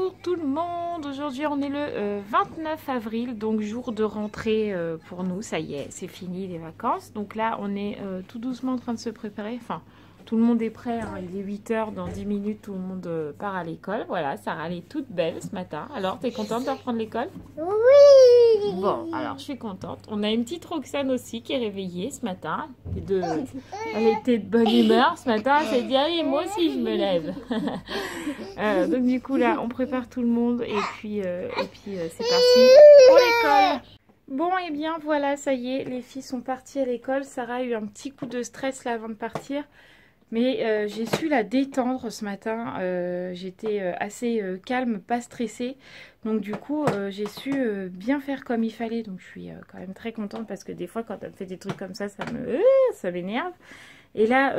Bonjour tout le monde, aujourd'hui on est le 29 avril, donc jour de rentrée pour nous, ça y est, c'est fini les vacances. Donc là on est tout doucement en train de se préparer, enfin tout le monde est prêt, hein. Il est 8 h, dans 10 minutes tout le monde part à l'école. Voilà, Sarah elle est toute belle ce matin. Alors t'es contente de reprendre l'école? Oui. Bon, alors je suis contente. On a une petite Roxane aussi qui est réveillée ce matin. Elle était de bonne humeur ce matin, elle s'est dit allez moi aussi je me lève. Donc du coup là on prépare tout le monde et puis c'est parti pour l'école. Bon et bien voilà, ça y est, les filles sont parties à l'école. Sarah a eu un petit coup de stress là avant de partir. Mais j'ai su la détendre ce matin, j'étais assez calme, pas stressée. Donc du coup j'ai su bien faire comme il fallait. Donc je suis quand même très contente parce que des fois quand elle fait des trucs comme ça ça m'énerve. Et là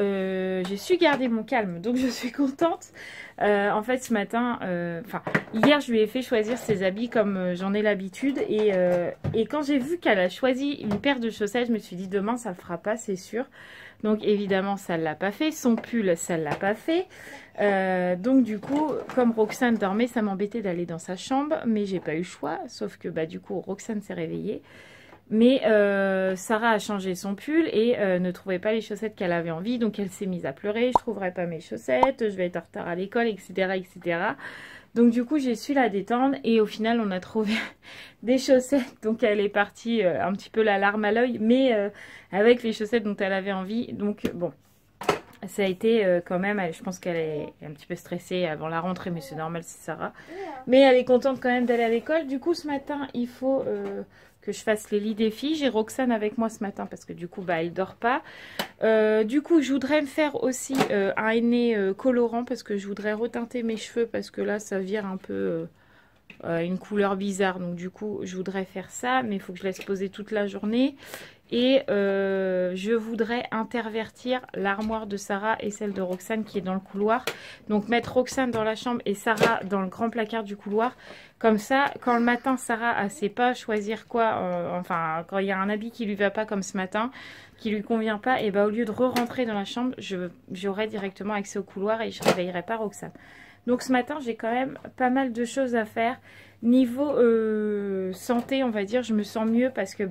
j'ai su garder mon calme, donc je suis contente. En fait ce matin, hier je lui ai fait choisir ses habits comme j'en ai l'habitude. Et quand j'ai vu qu'elle a choisi une paire de chaussettes, je me suis dit demain ça le fera pas, c'est sûr. Donc évidemment ça ne l'a pas fait, son pull ça ne l'a pas fait. Donc du coup comme Roxane dormait, ça m'embêtait d'aller dans sa chambre, mais j'ai pas eu le choix, sauf que bah du coup Roxane s'est réveillée. Mais Sarah a changé son pull et ne trouvait pas les chaussettes qu'elle avait envie, donc elle s'est mise à pleurer, je trouverai pas mes chaussettes, je vais être en retard à l'école, etc., etc. Donc du coup j'ai su la détendre et au final on a trouvé des chaussettes, donc elle est partie un petit peu la larme à l'œil, mais avec les chaussettes dont elle avait envie. Donc bon, ça a été quand même, je pense qu'elle est un petit peu stressée avant la rentrée, mais c'est normal, c'est Sarah. Mais elle est contente quand même d'aller à l'école. Du coup ce matin il faut que je fasse les lits des filles. J'ai Roxane avec moi ce matin parce que du coup bah elle dort pas. Du coup je voudrais me faire aussi un henné colorant parce que je voudrais reteinter mes cheveux parce que là ça vire un peu une couleur bizarre. Donc du coup je voudrais faire ça, mais il faut que je laisse poser toute la journée. Et je voudrais intervertir l'armoire de Sarah et celle de Roxane qui est dans le couloir. Donc mettre Roxane dans la chambre et Sarah dans le grand placard du couloir. Comme ça, quand le matin Sarah ne sait pas choisir quoi, enfin quand il y a un habit qui lui va pas comme ce matin, qui lui convient pas, et bah au lieu de re-rentrer dans la chambre, j'aurai directement accès au couloir et je ne réveillerai pas Roxane. Donc ce matin j'ai quand même pas mal de choses à faire. Niveau santé, on va dire, je me sens mieux parce que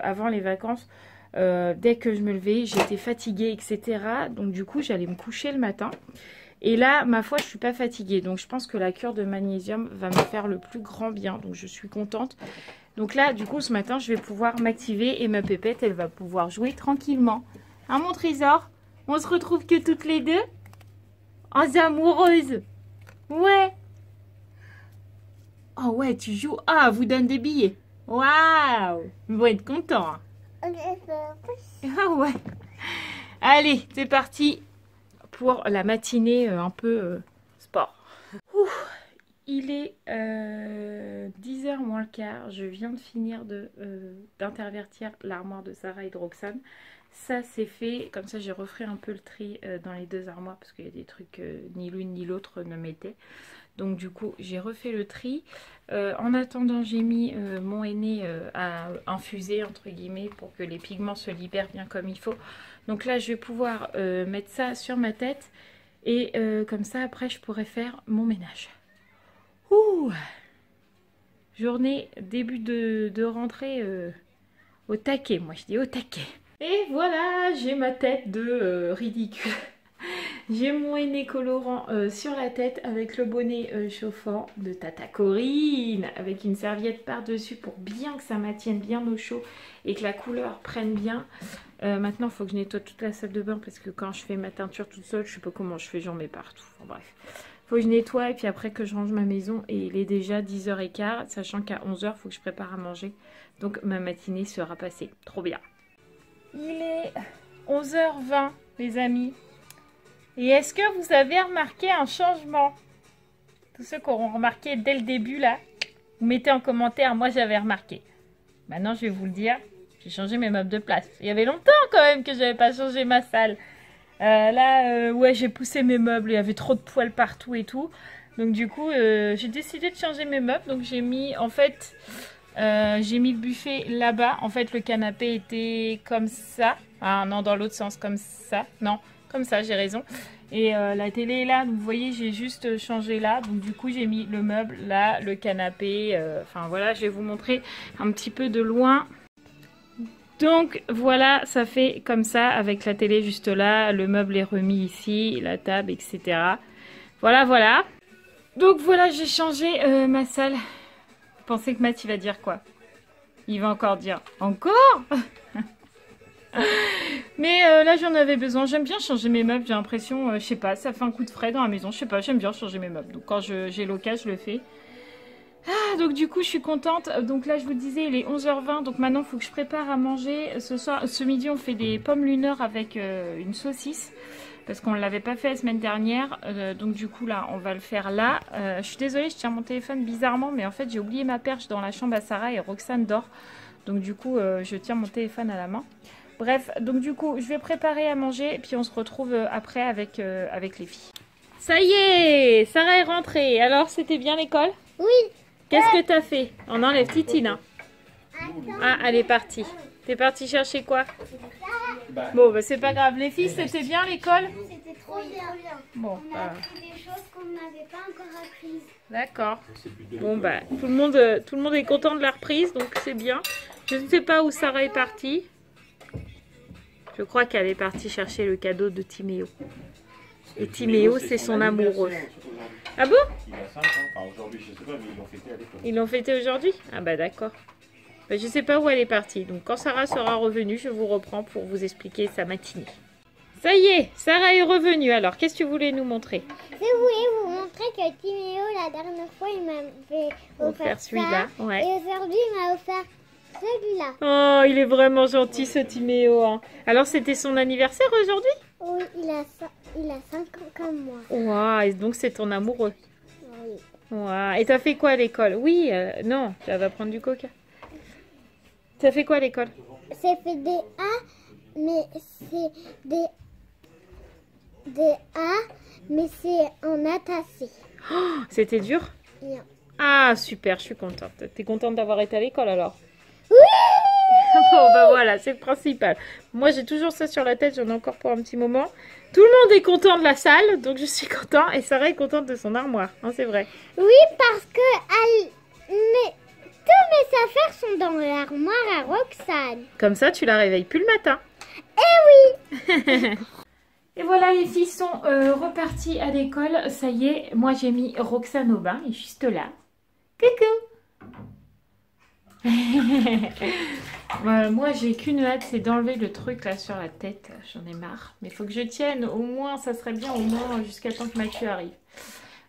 avant les vacances, dès que je me levais, j'étais fatiguée, etc. Donc du coup, j'allais me coucher le matin. Et là, ma foi, je suis pas fatiguée. Donc je pense que la cure de magnésium va me faire le plus grand bien. Donc je suis contente. Donc là, du coup, ce matin, je vais pouvoir m'activer et ma pépette, elle va pouvoir jouer tranquillement. Hein, mon trésor? On se retrouve que toutes les deux? Oh, amoureuses! Ouais! Oh ouais, tu joues. Ah, vous donne des billets. Waouh! Ils vont être contents. Hein. Ah ouais. Allez, c'est parti pour la matinée un peu sport. Ouh, il est 10 h moins le quart. Je viens de finir d'intervertir l'armoire de Sarah et de Roxane. Ça c'est fait. Comme ça, j'ai refait un peu le tri dans les deux armoires parce qu'il y a des trucs ni l'une ni l'autre ne mettaient. Donc du coup j'ai refait le tri. En attendant j'ai mis mon henné à infuser entre guillemets pour que les pigments se libèrent bien comme il faut. Donc là je vais pouvoir mettre ça sur ma tête et comme ça après je pourrai faire mon ménage. Ouh, journée début de rentrée au taquet, moi je dis au taquet. Et voilà, j'ai ma tête de ridicule. J'ai mon henné colorant sur la tête avec le bonnet chauffant de Tata Corinne, avec une serviette par-dessus pour bien que ça maintienne bien au chaud et que la couleur prenne bien. Maintenant, il faut que je nettoie toute la salle de bain parce que quand je fais ma teinture toute seule, je sais pas comment je fais, j'en mets partout. Enfin, bref, il faut que je nettoie et puis après que je range ma maison. Et il est déjà 10 h 15, sachant qu'à 11 h, il faut que je prépare à manger. Donc ma matinée sera passée. Trop bien. Il est 11 h 20, les amis. Et est-ce que vous avez remarqué un changement? Tous ceux qui auront remarqué dès le début là, vous mettez en commentaire, moi j'avais remarqué. Maintenant je vais vous le dire, j'ai changé mes meubles de place. Il y avait longtemps quand même que j'avais pas changé ma salle. Ouais, j'ai poussé mes meubles, il y avait trop de poils partout et tout. Donc du coup j'ai décidé de changer mes meubles. Donc j'ai mis en fait, j'ai mis le buffet là-bas. En fait le canapé était comme ça. Ah non, dans l'autre sens comme ça. Non. Comme ça, j'ai raison. Et la télé est là, donc vous voyez, j'ai juste changé là. Donc du coup, j'ai mis le meuble là, le canapé. Enfin voilà, je vais vous montrer un petit peu de loin. Donc voilà, ça fait comme ça avec la télé juste là. Le meuble est remis ici, la table, etc. Voilà, voilà. Donc voilà, j'ai changé ma salle. Vous pensez que Matt, il va dire quoi? Il va encore dire « Encore ?» Mais là, j'en avais besoin. J'aime bien changer mes meubles. J'ai l'impression, je sais pas, ça fait un coup de frais dans la maison. Je sais pas, j'aime bien changer mes meubles. Donc quand j'ai l'occasion, je le fais. Ah, donc du coup, je suis contente. Donc là, je vous disais, il est 11h20. Donc maintenant, il faut que je prépare à manger. Ce midi, on fait des pommes lunaires avec une saucisse. Parce qu'on ne l'avait pas fait la semaine dernière. Donc du coup, là, on va le faire là. Je suis désolée, je tiens mon téléphone bizarrement. Mais en fait, j'ai oublié ma perche dans la chambre à Sarah et Roxane dort. Donc du coup, je tiens mon téléphone à la main. Bref, donc du coup, je vais préparer à manger et puis on se retrouve après avec les filles. Ça y est, Sarah est rentrée. Alors, c'était bien l'école? Oui. Qu'est-ce que t'as fait? On enlève Titine. Hein. Ah, elle est partie. T'es partie chercher quoi? Bon, bah c'est pas grave. Les filles, c'était bien l'école? C'était trop bien. Bon, on a appris des choses qu'on n'avait pas encore apprises. D'accord. Bon, bah tout le monde est content de la reprise, donc c'est bien. Je ne sais pas où Sarah est partie. Je crois qu'elle est partie chercher le cadeau de Timéo. Et Timéo, c'est son amoureux. Ah bon? Il a 5 ans. Enfin, aujourd'hui, je sais pas, mais ils l'ont fêté à l'école. Ils l'ont fêté aujourd'hui? Ah bah d'accord. Bah, je sais pas où elle est partie. Donc quand Sarah sera revenue, je vous reprends pour vous expliquer sa matinée. Ça y est, Sarah est revenue. Alors, qu'est-ce que tu voulais nous montrer? Je voulais vous montrer que Timéo, la dernière fois, il m'avait offert celui-là. Ouais. Et aujourd'hui, il m'a offert celui-là. Oh, il est vraiment gentil ce Timéo. Hein. Alors, c'était son anniversaire aujourd'hui? Oui, il a 5 ans comme moi. Waouh, et donc c'est ton amoureux. Oui. Waouh. Et t'as fait quoi à l'école? Oui, non, tu vas prendre du coca. T'as fait quoi à l'école? C'est fait des A, mais c'est des A, mais c'est en attaché. Oh, c'était dur? Non. Ah, super, je suis contente. T'es contente d'avoir été à l'école alors? Oui. Bon, bah voilà, c'est le principal. Moi, j'ai toujours ça sur la tête, j'en ai encore pour un petit moment. Tout le monde est content de la salle, donc je suis content. Et Sarah est contente de son armoire, hein, c'est vrai. Oui, parce que tous mes affaires sont dans l'armoire à Roxane. Comme ça, tu la réveilles plus le matin. Eh oui. Et voilà, les filles sont reparties à l'école. Ça y est, moi j'ai mis Roxane au bain, elle est juste là. Coucou. Moi j'ai qu'une hâte, c'est d'enlever le truc là sur la tête. J'en ai marre. Mais il faut que je tienne, au moins, ça serait bien, au moins jusqu'à temps que Mathieu arrive.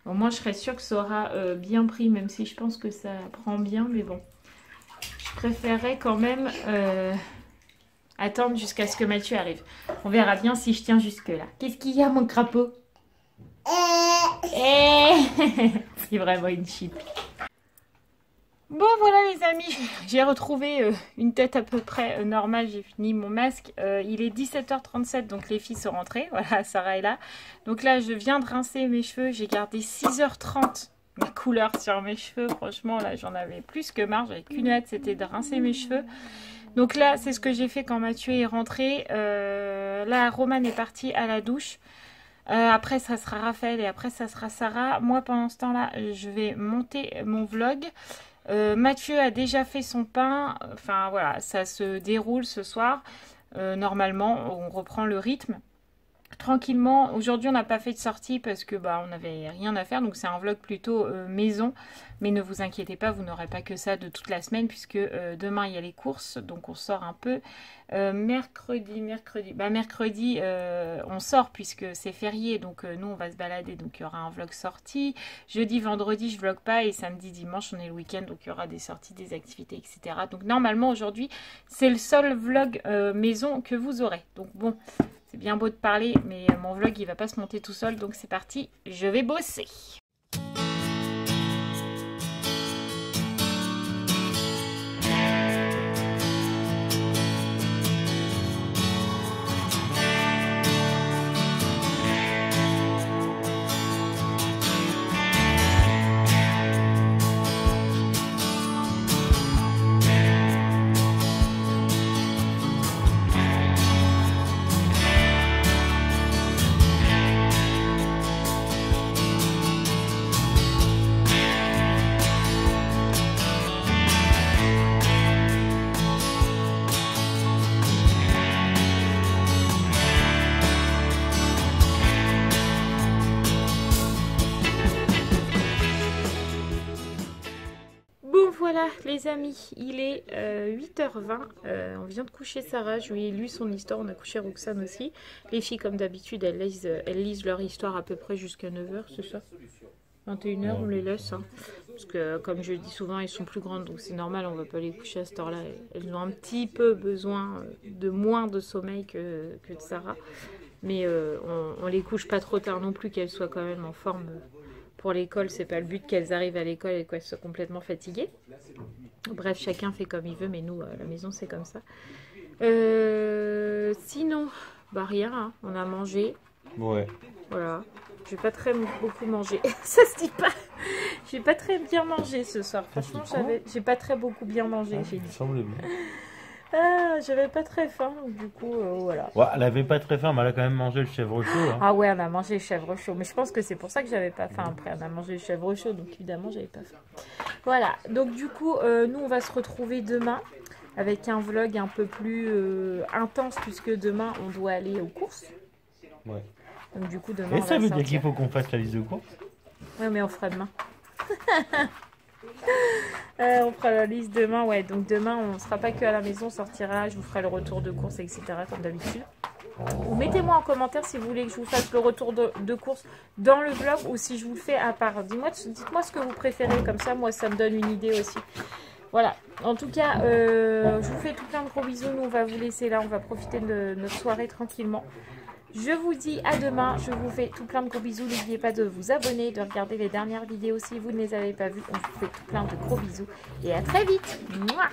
Au moins je serais sûre que ça aura bien pris, même si je pense que ça prend bien, mais bon. Je préférerais quand même attendre jusqu'à ce que Mathieu arrive. On verra bien si je tiens jusque là. Qu'est-ce qu'il y a, mon crapaud? C'est vraiment une chip. Bon voilà les amis, j'ai retrouvé une tête à peu près normale, j'ai fini mon masque. Il est 17h37 donc les filles sont rentrées, voilà Sarah est là. Donc là je viens de rincer mes cheveux, j'ai gardé 6h30 ma couleur sur mes cheveux. Franchement là j'en avais plus que marre, j'avais qu'une hâte, c'était de rincer mes cheveux. Donc là c'est ce que j'ai fait quand Mathieu est rentré. Là Romane est partie à la douche. Après ça sera Raphaël et après ça sera Sarah. Moi pendant ce temps là je vais monter mon vlog. Mathieu a déjà fait son pain, enfin voilà, ça se déroule ce soir. Normalement, on reprend le rythme tranquillement. Aujourd'hui, on n'a pas fait de sortie parce que on n'avait rien à faire, donc c'est un vlog plutôt maison. Mais ne vous inquiétez pas, vous n'aurez pas que ça de toute la semaine puisque demain il y a les courses, donc on sort un peu. Mercredi, on sort puisque c'est férié, donc nous on va se balader, donc il y aura un vlog sortie. Jeudi, vendredi, je vlog pas et samedi, dimanche, on est le week-end, donc il y aura des sorties, des activités, etc. Donc normalement aujourd'hui, c'est le seul vlog maison que vous aurez. Donc bon, c'est bien beau de parler, mais mon vlog il va pas se monter tout seul, donc c'est parti, je vais bosser. voilà les amis, il est 8h20, on vient de coucher Sarah, je lui ai lu son histoire, on a couché Roxane aussi. Les filles comme d'habitude elles lisent leur histoire à peu près jusqu'à 9h, c'est ça 21h on les laisse, hein. Parce que comme je le dis souvent elles sont plus grandes donc c'est normal, on va pas les coucher à cette heure là, elles ont un petit peu besoin de moins de sommeil que de Sarah. Mais on les couche pas trop tard non plus, qu'elles soient quand même en forme pour l'école. C'est pas le but qu'elles arrivent à l'école et qu'elles soient complètement fatiguées. Bref, chacun fait comme il veut, mais nous, à la maison, c'est comme ça. Sinon, bah rien, hein, on a mangé. Ouais. Voilà. J'ai pas très beaucoup mangé. Ça se dit pas. J'ai pas très bien mangé ce soir. Franchement, j'ai pas très beaucoup bien mangé. J'ai dit. Semble bien. Ah, j'avais pas très faim, donc du coup, voilà. Ouais, elle avait pas très faim, mais elle a quand même mangé le chèvre chaud. Hein. Ah ouais, on a mangé le chèvre chaud. Mais je pense que c'est pour ça que j'avais pas faim. Après, on a mangé le chèvre chaud, donc évidemment, j'avais pas faim. Voilà, donc du coup, nous, on va se retrouver demain avec un vlog un peu plus intense, puisque demain, on doit aller aux courses. Ouais. Donc du coup, demain, Et on ça va veut dire sortir. qu'il faut qu'on fasse la liste de courses? Ouais, mais on fera demain. On fera la liste demain, ouais. Donc demain, on ne sera pas que à la maison, on sortira. Je vous ferai le retour de course, etc. comme d'habitude. Mettez-moi en commentaire si vous voulez que je vous fasse le retour de course dans le vlog ou si je vous le fais à part. Dites-moi ce que vous préférez, comme ça, moi, ça me donne une idée aussi. Voilà. En tout cas, je vous fais tout plein de gros bisous. Nous, on va vous laisser là. On va profiter de notre soirée tranquillement. Je vous dis à demain, je vous fais tout plein de gros bisous, n'oubliez pas de vous abonner, de regarder les dernières vidéos si vous ne les avez pas vues, on vous fait tout plein de gros bisous et à très vite. Mouah.